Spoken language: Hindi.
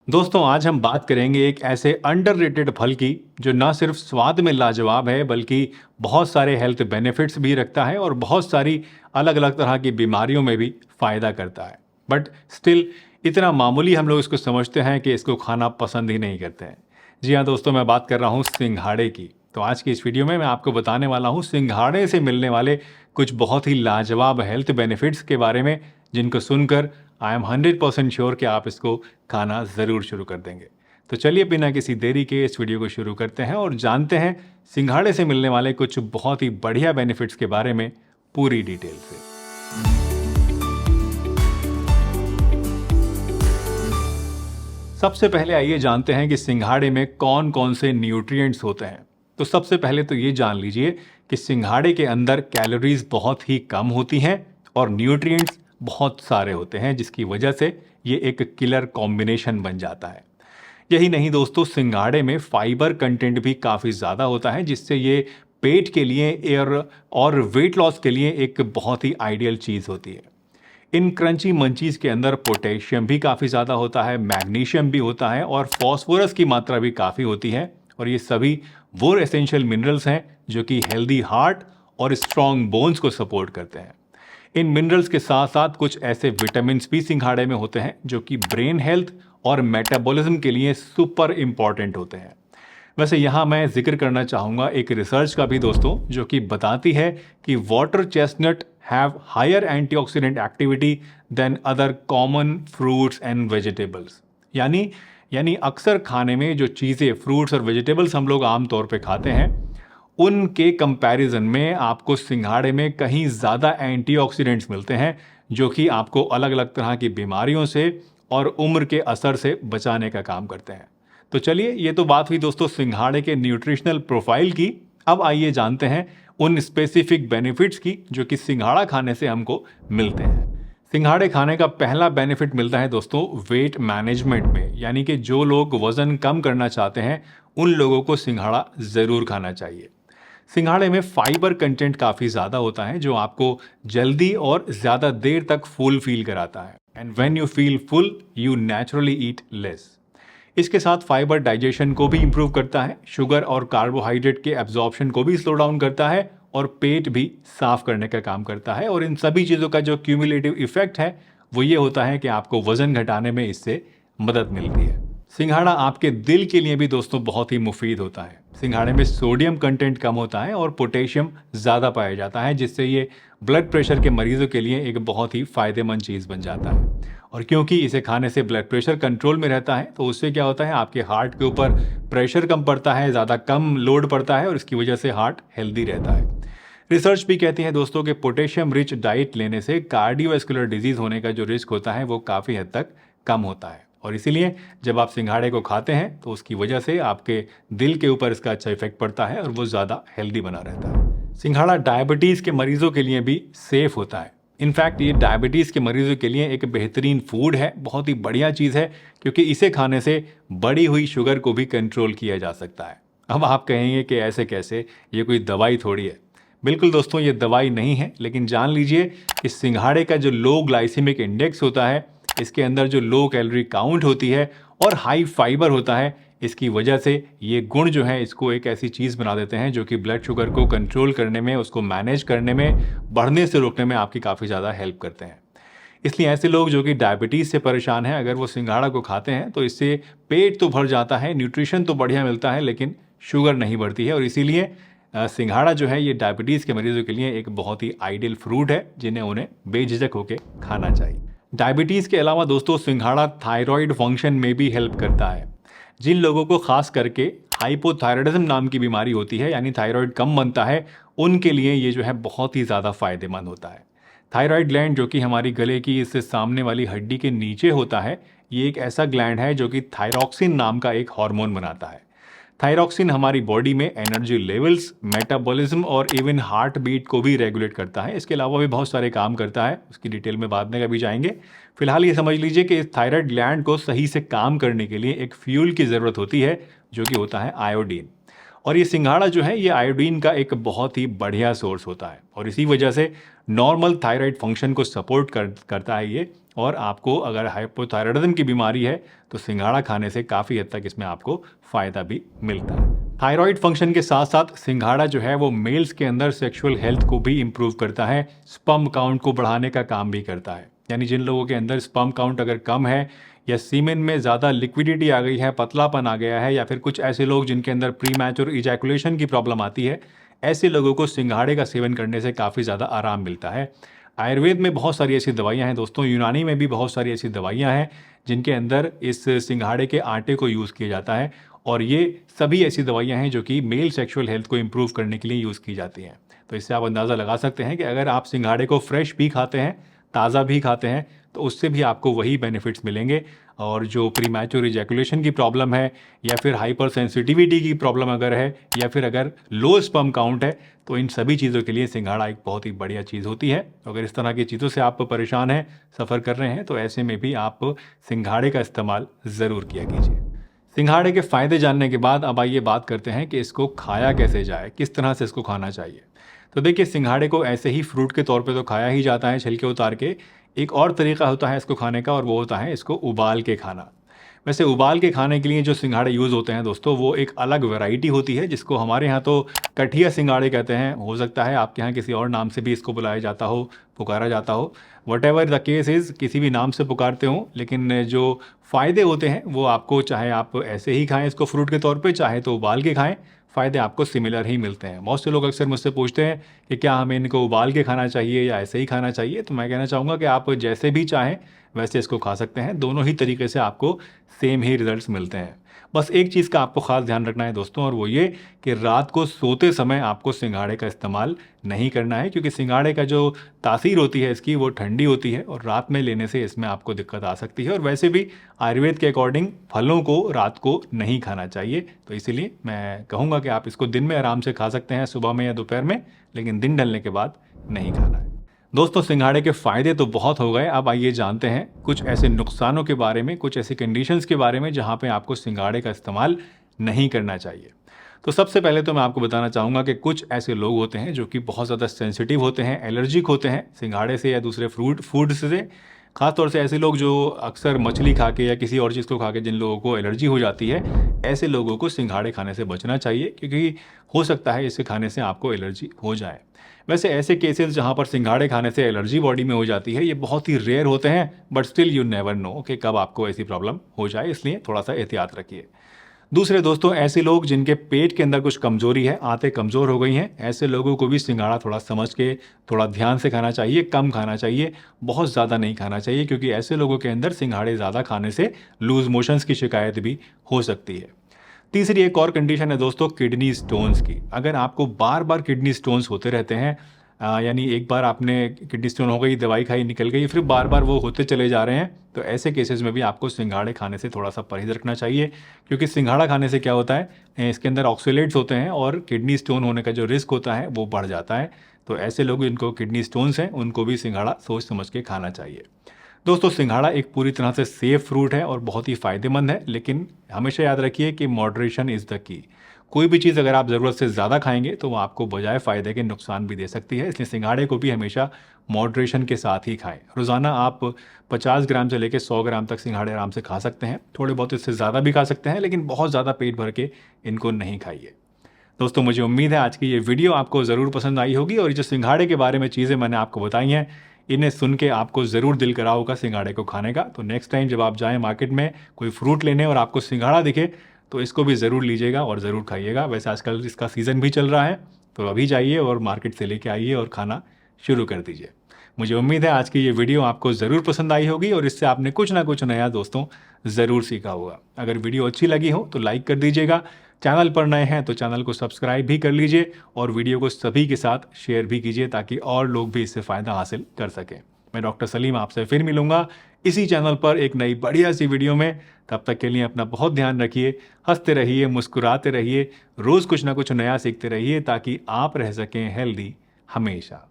दोस्तों आज हम बात करेंगे एक ऐसे अंडररेटेड फल की जो ना सिर्फ स्वाद में लाजवाब है बल्कि बहुत सारे हेल्थ बेनिफिट्स भी रखता है और बहुत सारी अलग अलग तरह की बीमारियों में भी फ़ायदा करता है। बट स्टिल इतना मामूली हम लोग इसको समझते हैं कि इसको खाना पसंद ही नहीं करते हैं। जी हाँ दोस्तों, मैं बात कर रहा हूँ सिंघाड़े की। तो आज की इस वीडियो में मैं आपको बताने वाला हूँ सिंघाड़े से मिलने वाले कुछ बहुत ही लाजवाब हेल्थ बेनिफिट्स के बारे में, जिनको सुनकर आई एम 100% श्योर कि आप इसको खाना ज़रूर शुरू कर देंगे। तो चलिए बिना किसी देरी के इस वीडियो को शुरू करते हैं और जानते हैं सिंघाड़े से मिलने वाले कुछ बहुत ही बढ़िया बेनिफिट्स के बारे में पूरी डिटेल से। सबसे पहले आइए जानते हैं कि सिंघाड़े में कौन कौन से न्यूट्रिएंट्स होते हैं। तो सबसे पहले तो ये जान लीजिए कि सिंघाड़े के अंदर कैलोरीज बहुत ही कम होती हैं और न्यूट्रिएंट्स बहुत सारे होते हैं, जिसकी वजह से ये एक किलर कॉम्बिनेशन बन जाता है। यही नहीं दोस्तों, सिंघाड़े में फाइबर कंटेंट भी काफ़ी ज़्यादा होता है, जिससे ये पेट के लिए और वेट लॉस के लिए एक बहुत ही आइडियल चीज़ होती है। इन क्रंची मंचीज़ के अंदर पोटेशियम भी काफ़ी ज़्यादा होता है, मैग्नीशियम भी होता है और फॉस्फोरस की मात्रा भी काफ़ी होती है। और ये सभी वो एसेंशियल मिनरल्स हैं जो कि हेल्दी हार्ट और स्ट्रॉन्ग बोन्स को सपोर्ट करते हैं। इन मिनरल्स के साथ साथ कुछ ऐसे विटामिन्स भी सिंघाड़े में होते हैं जो कि ब्रेन हेल्थ और मेटाबॉलिज्म के लिए सुपर इम्पॉर्टेंट होते हैं। वैसे यहाँ मैं जिक्र करना चाहूँगा एक रिसर्च का भी दोस्तों, जो कि बताती है कि water chestnut have higher antioxidant activity than other common fruits and vegetables. यानी अक्सर खाने में जो चीज़ें फ्रूट्स और वेजिटेबल्स हम लोग आमतौर पे खाते हैं, उनके कंपैरिजन में आपको सिंघाड़े में कहीं ज़्यादा एंटीऑक्सीडेंट्स मिलते हैं, जो कि आपको अलग अलग तरह की बीमारियों से और उम्र के असर से बचाने का काम करते हैं। तो चलिए, ये तो बात हुई दोस्तों सिंघाड़े के न्यूट्रिशनल प्रोफाइल की। अब आइए जानते हैं उन स्पेसिफिक बेनिफिट्स की जो कि सिंघाड़ा खाने से हमको मिलते हैं। सिंघाड़े खाने का पहला बेनिफिट मिलता है दोस्तों वेट मैनेजमेंट में, यानी कि जो लोग वज़न कम करना चाहते हैं उन लोगों को सिंघाड़ा ज़रूर खाना चाहिए। सिंघाड़े में फाइबर कंटेंट काफ़ी ज़्यादा होता है जो आपको जल्दी और ज़्यादा देर तक फुल फील कराता है। And when you feel full you naturally eat less. इसके साथ फाइबर डाइजेशन को भी इम्प्रूव करता है, शुगर और कार्बोहाइड्रेट के एब्जॉर्प्शन को भी स्लो डाउन करता है और पेट भी साफ करने का काम करता है। और इन सभी चीज़ों का जो क्यूमुलेटिव इफेक्ट है वो ये होता है कि आपको वजन घटाने में इससे मदद मिलती है। सिंघाड़ा आपके दिल के लिए भी दोस्तों बहुत ही मुफीद होता है। सिंघाड़े में सोडियम कंटेंट कम होता है और पोटेशियम ज़्यादा पाया जाता है, जिससे ये ब्लड प्रेशर के मरीजों के लिए एक बहुत ही फ़ायदेमंद चीज़ बन जाता है। और क्योंकि इसे खाने से ब्लड प्रेशर कंट्रोल में रहता है, तो उससे क्या होता है आपके हार्ट के ऊपर प्रेशर कम पड़ता है, ज़्यादा कम लोड पड़ता है और इसकी वजह से हार्ट हेल्दी रहता है। रिसर्च भी कहती है दोस्तों कि पोटेशियम रिच डाइट लेने से कार्डियोवैस्कुलर डिजीज़ होने का जो रिस्क होता है वो काफ़ी हद तक कम होता है। और इसीलिए जब आप सिंघाड़े को खाते हैं तो उसकी वजह से आपके दिल के ऊपर इसका अच्छा इफेक्ट पड़ता है और वो ज़्यादा हेल्दी बना रहता है। सिंघाड़ा डायबिटीज़ के मरीजों के लिए भी सेफ होता है। इनफैक्ट ये डायबिटीज़ के मरीजों के लिए एक बेहतरीन फूड है, बहुत ही बढ़िया चीज़ है, क्योंकि इसे खाने से बढ़ी हुई शुगर को भी कंट्रोल किया जा सकता है। अब आप कहेंगे कि ऐसे कैसे, ये कोई दवाई थोड़ी है। बिल्कुल दोस्तों, ये दवाई नहीं है, लेकिन जान लीजिए कि सिंघाड़े का जो लो ग्लाइसेमिक इंडेक्स होता है, इसके अंदर जो लो कैलोरी काउंट होती है और हाई फाइबर होता है, इसकी वजह से ये गुण जो है इसको एक ऐसी चीज़ बना देते हैं जो कि ब्लड शुगर को कंट्रोल करने में, उसको मैनेज करने में, बढ़ने से रोकने में आपकी काफ़ी ज़्यादा हेल्प करते हैं। इसलिए ऐसे लोग जो कि डायबिटीज़ से परेशान हैं, अगर वो सिंघाड़ा को खाते हैं तो इससे पेट तो भर जाता है, न्यूट्रिशन तो बढ़िया मिलता है, लेकिन शुगर नहीं बढ़ती है। और इसीलिए सिंघाड़ा जो है ये डायबिटीज़ के मरीजों के लिए एक बहुत ही आइडियल फ्रूट है, जिन्हें उन्हें बेझिझक होकर खाना चाहिए। डायबिटीज़ के अलावा दोस्तों सिंघाड़ा थायराइड फंक्शन में भी हेल्प करता है। जिन लोगों को खास करके हाइपोथायराइडिज्म नाम की बीमारी होती है, यानी थायराइड कम बनता है, उनके लिए ये जो है बहुत ही ज़्यादा फायदेमंद होता है। थायराइड ग्लैंड जो कि हमारी गले की इससे सामने वाली हड्डी के नीचे होता है, ये एक ऐसा ग्लैंड है जो कि थायरॉक्सिन नाम का एक हार्मोन बनाता है। थायरॉक्सिन हमारी बॉडी में एनर्जी लेवल्स, मेटाबॉलिज्म और इवन हार्ट बीट को भी रेगुलेट करता है। इसके अलावा भी बहुत सारे काम करता है, उसकी डिटेल में बाद में कभी जाएंगे। फिलहाल ये समझ लीजिए कि इस थायराइड ग्लैंड को सही से काम करने के लिए एक फ्यूल की ज़रूरत होती है, जो कि होता है आयोडीन। और ये सिंघाड़ा जो है ये आयोडीन का एक बहुत ही बढ़िया सोर्स होता है और इसी वजह से नॉर्मल थायराइड फंक्शन को सपोर्ट करता है ये, और आपको अगर हाइपोथायराइडिज्म की बीमारी है तो सिंघाड़ा खाने से काफ़ी हद तक इसमें आपको फ़ायदा भी मिलता है। थायराइड फंक्शन के साथ साथ सिंघाड़ा जो है वो मेल्स के अंदर सेक्सुअल हेल्थ को भी इम्प्रूव करता है, स्पर्म काउंट को बढ़ाने का काम भी करता है। यानी जिन लोगों के अंदर स्पर्म काउंट अगर कम है या सीमेन में ज़्यादा लिक्विडिटी आ गई है, पतलापन आ गया है, या फिर कुछ ऐसे लोग जिनके अंदर प्रीमैच्योर इजैकुलेशन की प्रॉब्लम आती है, ऐसे लोगों को सिंघाड़े का सेवन करने से काफ़ी ज़्यादा आराम मिलता है। आयुर्वेद में बहुत सारी ऐसी दवाइयाँ हैं दोस्तों, यूनानी में भी बहुत सारी ऐसी दवाइयाँ हैं जिनके अंदर इस सिंघाड़े के आटे को यूज़ किया जाता है, और ये सभी ऐसी दवाइयाँ हैं जो कि मेल सेक्सुअल हेल्थ को इम्प्रूव करने के लिए यूज़ की जाती हैं। तो इससे आप अंदाज़ा लगा सकते हैं कि अगर आप सिंघाड़े को फ्रेश भी खाते हैं, ताज़ा भी खाते हैं, तो उससे भी आपको वही बेनिफिट्स मिलेंगे। और जो प्रीमैच्योर इजैकुलेशन की प्रॉब्लम है, या फिर हाइपर सेंसिटिविटी की प्रॉब्लम अगर है, या फिर अगर लो स्पर्म काउंट है, तो इन सभी चीज़ों के लिए सिंघाड़ा एक बहुत ही बढ़िया चीज़ होती है। अगर इस तरह की चीज़ों से आप परेशान हैं, सफ़र कर रहे हैं, तो ऐसे में भी आप सिंघाड़े का इस्तेमाल ज़रूर किया कीजिए। सिंघाड़े के फ़ायदे जानने के बाद अब आइए बात करते हैं कि इसको खाया कैसे जाए, किस तरह से इसको खाना चाहिए। तो देखिए, सिंघाड़े को ऐसे ही फ्रूट के तौर पे तो खाया ही जाता है छिलके उतार के। एक और तरीका होता है इसको खाने का, और वो होता है इसको उबाल के खाना। वैसे उबाल के खाने के लिए जो सिंघाड़े यूज़ होते हैं दोस्तों, वो एक अलग वैरायटी होती है जिसको हमारे यहाँ तो कठिया सिंघाड़े कहते हैं। हो सकता है आपके यहाँ किसी और नाम से भी इसको बुलाया जाता हो, पुकारा जाता हो। What ever the case is, किसी भी नाम से पुकारते हो, लेकिन जो फ़ायदे होते हैं वो आपको, चाहे आप ऐसे ही खाएं इसको फ्रूट के तौर पे, चाहे तो उबाल के खाएं, फ़ायदे आपको सिमिलर ही मिलते हैं। बहुत से लोग अक्सर मुझसे पूछते हैं कि क्या हमें इनको उबाल के खाना चाहिए या ऐसे ही खाना चाहिए। तो मैं कहना चाहूँगा कि आप जैसे भी चाहें वैसे इसको खा सकते हैं। दोनों ही तरीके से आपको सेम ही रिजल्ट्स मिलते हैं। बस एक चीज़ का आपको ख़ास ध्यान रखना है दोस्तों, और वो ये कि रात को सोते समय आपको सिंघाड़े का इस्तेमाल नहीं करना है, क्योंकि सिंघाड़े का जो तासीर होती है इसकी, वो ठंडी होती है, और रात में लेने से इसमें आपको दिक्कत आ सकती है। और वैसे भी आयुर्वेद के अकॉर्डिंग फलों को रात को नहीं खाना चाहिए। तो इसीलिए मैं कहूँगा कि आप इसको दिन में आराम से खा सकते हैं, सुबह में या दोपहर में, लेकिन दिन ढलने के बाद नहीं खाना है। दोस्तों, सिंघाड़े के फ़ायदे तो बहुत हो गए, अब आइए जानते हैं कुछ ऐसे नुकसानों के बारे में, कुछ ऐसी कंडीशंस के बारे में जहाँ पे आपको सिंघाड़े का इस्तेमाल नहीं करना चाहिए। तो सबसे पहले तो मैं आपको बताना चाहूँगा कि कुछ ऐसे लोग होते हैं जो कि बहुत ज़्यादा सेंसिटिव होते हैं, एलर्जिक होते हैं सिंघाड़े से या दूसरे फूड से। ख़ासतौर से ऐसे लोग जो अक्सर मछली खा के या किसी और चीज़ को खा के जिन लोगों को एलर्जी हो जाती है, ऐसे लोगों को सिंघाड़े खाने से बचना चाहिए, क्योंकि हो सकता है इसे खाने से आपको एलर्जी हो जाए। वैसे ऐसे केसेस जहाँ पर सिंघाड़े खाने से एलर्जी बॉडी में हो जाती है, ये बहुत ही रेयर होते हैं, but still you never know कि कब आपको ऐसी प्रॉब्लम हो जाए, इसलिए थोड़ा सा एहतियात रखिए। दूसरे दोस्तों, ऐसे लोग जिनके पेट के अंदर कुछ कमजोरी है, आंतें कमज़ोर हो गई हैं, ऐसे लोगों को भी सिंघाड़ा थोड़ा समझ के, थोड़ा ध्यान से खाना चाहिए, कम खाना चाहिए, बहुत ज़्यादा नहीं खाना चाहिए, क्योंकि ऐसे लोगों के अंदर सिंघाड़े ज़्यादा खाने से लूज मोशंस की शिकायत भी हो सकती है। तीसरी एक और कंडीशन है दोस्तों, किडनी स्टोन्स की। अगर आपको बार बार किडनी स्टोन्स होते रहते हैं, यानी एक बार आपने किडनी स्टोन हो गई, दवाई खाई, निकल गई, फिर बार बार वो होते चले जा रहे हैं, तो ऐसे केसेस में भी आपको सिंघाड़े खाने से थोड़ा सा परहेज रखना चाहिए। क्योंकि सिंघाड़ा खाने से क्या होता है, इसके अंदर ऑक्सलेट्स होते हैं, और किडनी स्टोन होने का जो रिस्क होता है वो बढ़ जाता है। तो ऐसे लोग जिनको किडनी स्टोन्स हैं, उनको भी सिंघाड़ा सोच समझ के खाना चाहिए। दोस्तों, सिंघाड़ा एक पूरी तरह से सेफ फ्रूट है और बहुत ही फ़ायदेमंद है, लेकिन हमेशा याद रखिए कि मॉडरेशन इज़ द की। कोई भी चीज़ अगर आप ज़रूरत से ज़्यादा खाएंगे तो वो आपको बजाय फ़ायदे के नुकसान भी दे सकती है, इसलिए सिंघाड़े को भी हमेशा मॉडरेशन के साथ ही खाएं। रोज़ाना आप 50 ग्राम से लेकर 100 ग्राम तक सिंघाड़े आराम से खा सकते हैं, थोड़े बहुत इससे ज़्यादा भी खा सकते हैं, लेकिन बहुत ज़्यादा पेट भर के इनको नहीं खाइए। दोस्तों, मुझे उम्मीद है आज की ये वीडियो आपको ज़रूर पसंद आई होगी, और ये जो सिंघाड़े के बारे में चीज़ें मैंने आपको बताई हैं, इन्हें सुन के आपको ज़रूर दिल करा होगा सिंघाड़े को खाने का। तो नेक्स्ट टाइम जब आप जाएं मार्केट में कोई फ्रूट लेने और आपको सिंघाड़ा दिखे, तो इसको भी ज़रूर लीजिएगा और ज़रूर खाइएगा। वैसे आजकल इसका सीज़न भी चल रहा है, तो अभी जाइए और मार्केट से लेके आइए और खाना शुरू कर दीजिए। मुझे उम्मीद है आज की ये वीडियो आपको ज़रूर पसंद आई होगी, और इससे आपने कुछ ना कुछ नया दोस्तों ज़रूर सीखा होगा। अगर वीडियो अच्छी लगी हो तो लाइक कर दीजिएगा, चैनल पर नए हैं तो चैनल को सब्सक्राइब भी कर लीजिए, और वीडियो को सभी के साथ शेयर भी कीजिए, ताकि और लोग भी इससे फ़ायदा हासिल कर सकें। मैं डॉक्टर सलीम आपसे फिर मिलूंगा इसी चैनल पर एक नई बढ़िया सी वीडियो में। तब तक के लिए अपना बहुत ध्यान रखिए, हंसते रहिए, मुस्कुराते रहिए, रोज़ कुछ ना कुछ नया सीखते रहिए, ताकि आप रह सकें हेल्दी हमेशा।